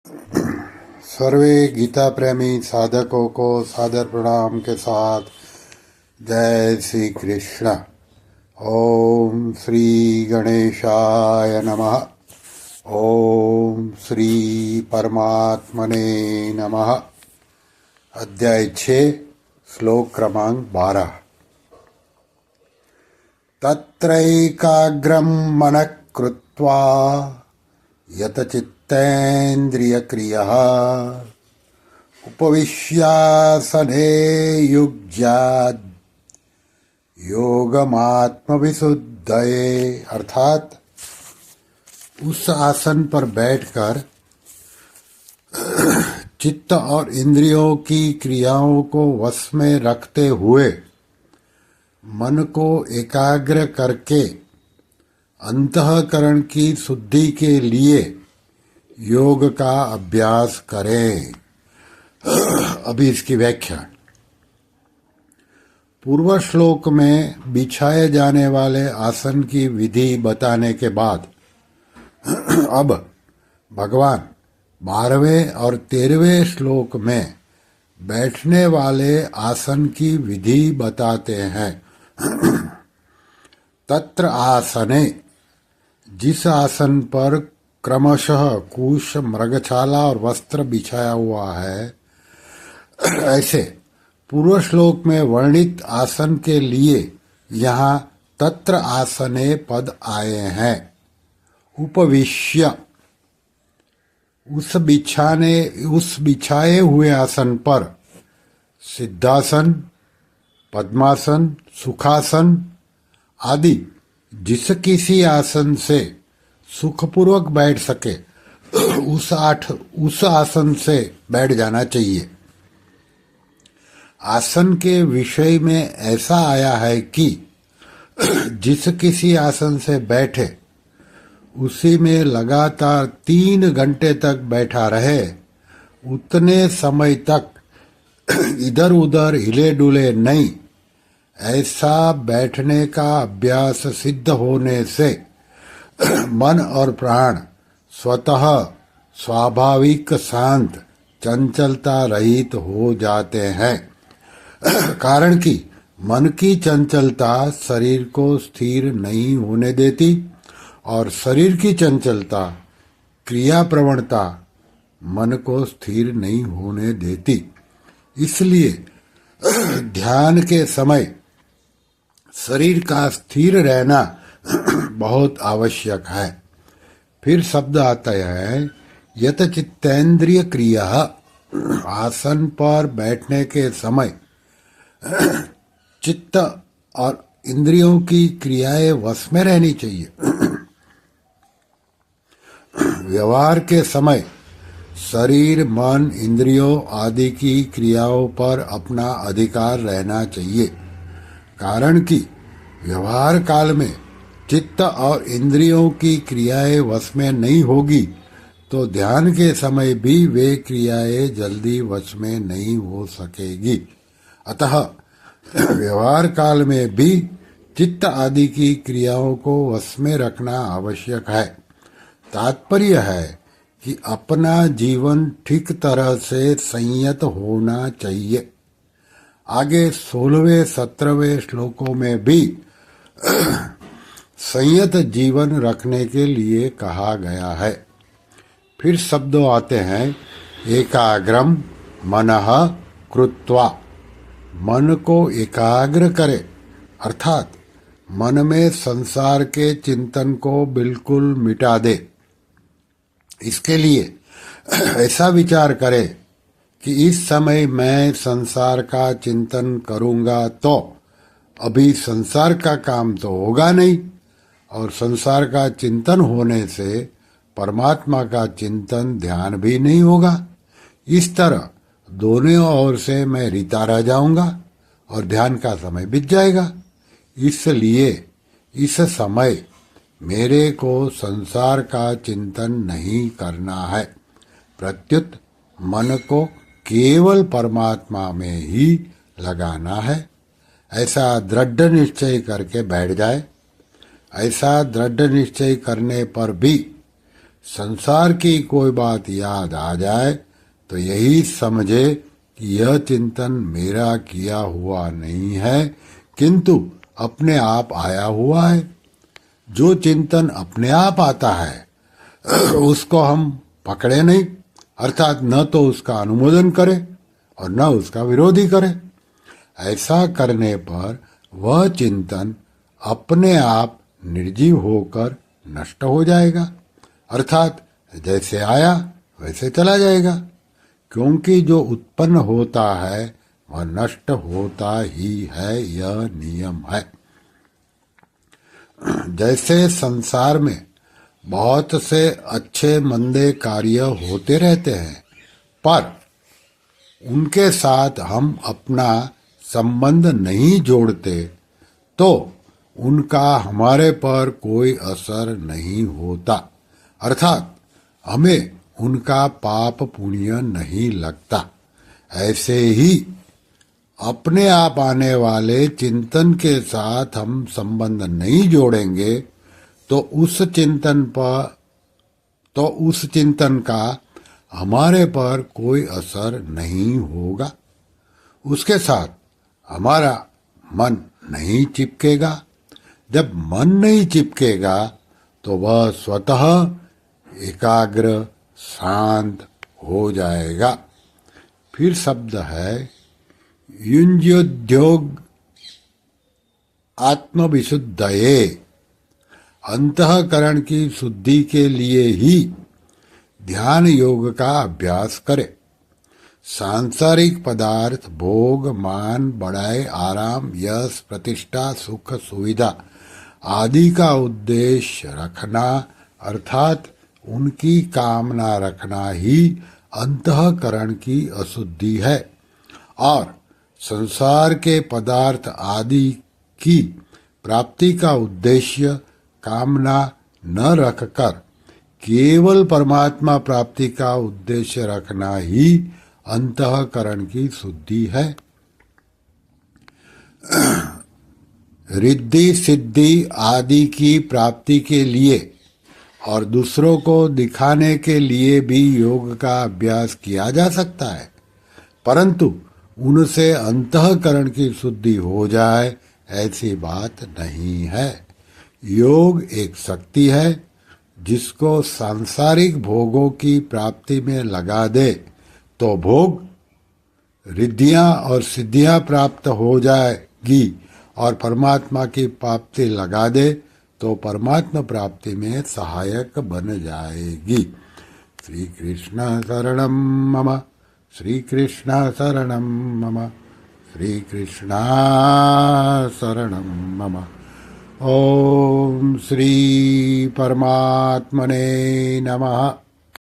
सर्वे गीता प्रेमी साधकों को सादर प्रणाम के साथ जय श्री कृष्ण। ओम श्री गणेशाय नमः। ओम श्री परमात्मने नमः। अध्याय 6 श्लोक क्रमांक 12। तत्रैकाग्रं मनः कृत्वा यतचित्तेन्द्रियक्रियः उपविश्यासने युज्याद् योगमात्मविशुद्धये, अर्थात उस आसन पर बैठकर चित्त और इंद्रियों की क्रियाओं को वश में रखते हुए मन को एकाग्र करके अंतःकरण की शुद्धि के लिए योग का अभ्यास करें। अभी इसकी व्याख्या। पूर्व श्लोक में बिछाए जाने वाले आसन की विधि बताने के बाद अब भगवान 12वें और 13वें श्लोक में बैठने वाले आसन की विधि बताते हैं। तत्र आसने, जिस आसन पर क्रमशः कुश, मृगछाला और वस्त्र बिछाया हुआ है, ऐसे पूर्व श्लोक में वर्णित आसन के लिए यहाँ तत्र आसने पद आए हैं। उपविश्य, उस बिछाए हुए आसन पर सिद्धासन, पद्मासन, सुखासन आदि जिस किसी आसन से सुखपूर्वक बैठ सके उस आसन से बैठ जाना चाहिए। आसन के विषय में ऐसा आया है कि जिस किसी आसन से बैठे उसी में लगातार 3 घंटे तक बैठा रहे, उतने समय तक इधर उधर हिले डुले नहीं, ऐसा बैठने का अभ्यास सिद्ध होने से मन और प्राण स्वतः स्वाभाविक शांत, चंचलता रहित हो जाते हैं। कारण कि मन की चंचलता शरीर को स्थिर नहीं होने देती और शरीर की चंचलता, क्रिया प्रवणता मन को स्थिर नहीं होने देती। इसलिए ध्यान के समय शरीर का स्थिर रहना बहुत आवश्यक है। फिर शब्द आता है यत चित्तेन्द्रिय क्रिया। आसन पर बैठने के समय चित्त और इंद्रियों की क्रियाएं वश में रहनी चाहिए। व्यवहार के समय शरीर, मन, इंद्रियों आदि की क्रियाओं पर अपना अधिकार रहना चाहिए। कारण कि व्यवहार काल में चित्त और इंद्रियों की क्रियाएं वश में नहीं होगी तो ध्यान के समय भी वे क्रियाएं जल्दी वश में नहीं हो सकेगी। अतः व्यवहार काल में भी चित्त आदि की क्रियाओं को वश में रखना आवश्यक है। तात्पर्य है कि अपना जीवन ठीक तरह से संयत होना चाहिए। आगे 16वें 17वें श्लोकों में भी संयत जीवन रखने के लिए कहा गया है। फिर शब्द आते हैं एकाग्रम मनः कृत्वा, मन को एकाग्र करे, अर्थात मन में संसार के चिंतन को बिल्कुल मिटा दे। इसके लिए ऐसा विचार करे कि इस समय मैं संसार का चिंतन करूंगा तो अभी संसार का काम तो होगा नहीं, और संसार का चिंतन होने से परमात्मा का चिंतन ध्यान भी नहीं होगा। इस तरह दोनों ओर से मैं रिता रह जाऊंगा और ध्यान का समय बीत जाएगा। इसलिए इस समय मेरे को संसार का चिंतन नहीं करना है, प्रत्युत मन को केवल परमात्मा में ही लगाना है। ऐसा दृढ़ निश्चय करके बैठ जाए। ऐसा दृढ़ निश्चय करने पर भी संसार की कोई बात याद आ जाए तो यही समझे कि यह चिंतन मेरा किया हुआ नहीं है, किंतु अपने आप आया हुआ है। जो चिंतन अपने आप आता है उसको हम पकड़े नहीं, अर्थात न तो उसका अनुमोदन करे और न उसका विरोधी करे। ऐसा करने पर वह चिंतन अपने आप निर्जीव होकर नष्ट हो जाएगा, अर्थात जैसे आया वैसे चला जाएगा, क्योंकि जो उत्पन्न होता है वह नष्ट होता ही है, यह नियम है। जैसे संसार में बहुत से अच्छे मंदे कार्य होते रहते हैं, पर उनके साथ हम अपना संबंध नहीं जोड़ते तो उनका हमारे पर कोई असर नहीं होता, अर्थात हमें उनका पाप पुण्य नहीं लगता। ऐसे ही अपने आप आने वाले चिंतन के साथ हम संबंध नहीं जोड़ेंगे तो उस चिंतन का हमारे पर कोई असर नहीं होगा। उसके साथ हमारा मन नहीं चिपकेगा। जब मन नहीं चिपकेगा तो वह स्वतः एकाग्र शांत हो जाएगा। फिर शब्द है युञ्ज्योद्योग आत्मविशुद्धये। अंतःकरण की शुद्धि के लिए ही ध्यान योग का अभ्यास करे। सांसारिक पदार्थ, भोग, मान, बढ़ाई, आराम, यश, प्रतिष्ठा, सुख, सुविधा आदि का उद्देश्य रखना, अर्थात उनकी कामना रखना ही अंतःकरण की अशुद्धि है। और संसार के पदार्थ आदि की प्राप्ति का उद्देश्य कामना न रखकर केवल परमात्मा प्राप्ति का उद्देश्य रखना ही अंतःकरण की शुद्धि है। रिद्धि सिद्धि आदि की प्राप्ति के लिए और दूसरों को दिखाने के लिए भी योग का अभ्यास किया जा सकता है, परंतु उनसे अंतःकरण की शुद्धि हो जाए ऐसी बात नहीं है। योग एक शक्ति है, जिसको सांसारिक भोगों की प्राप्ति में लगा दे तो भोग, रिद्धियां और सिद्धियां प्राप्त हो जाएगी, और परमात्मा की प्राप्ति लगा दे तो परमात्मा प्राप्ति में सहायक बन जाएगी। श्री कृष्ण शरणम मम, श्री कृष्ण शरणम मम, श्री कृष्ण शरणम मम। ओम श्री परमात्मने नमः।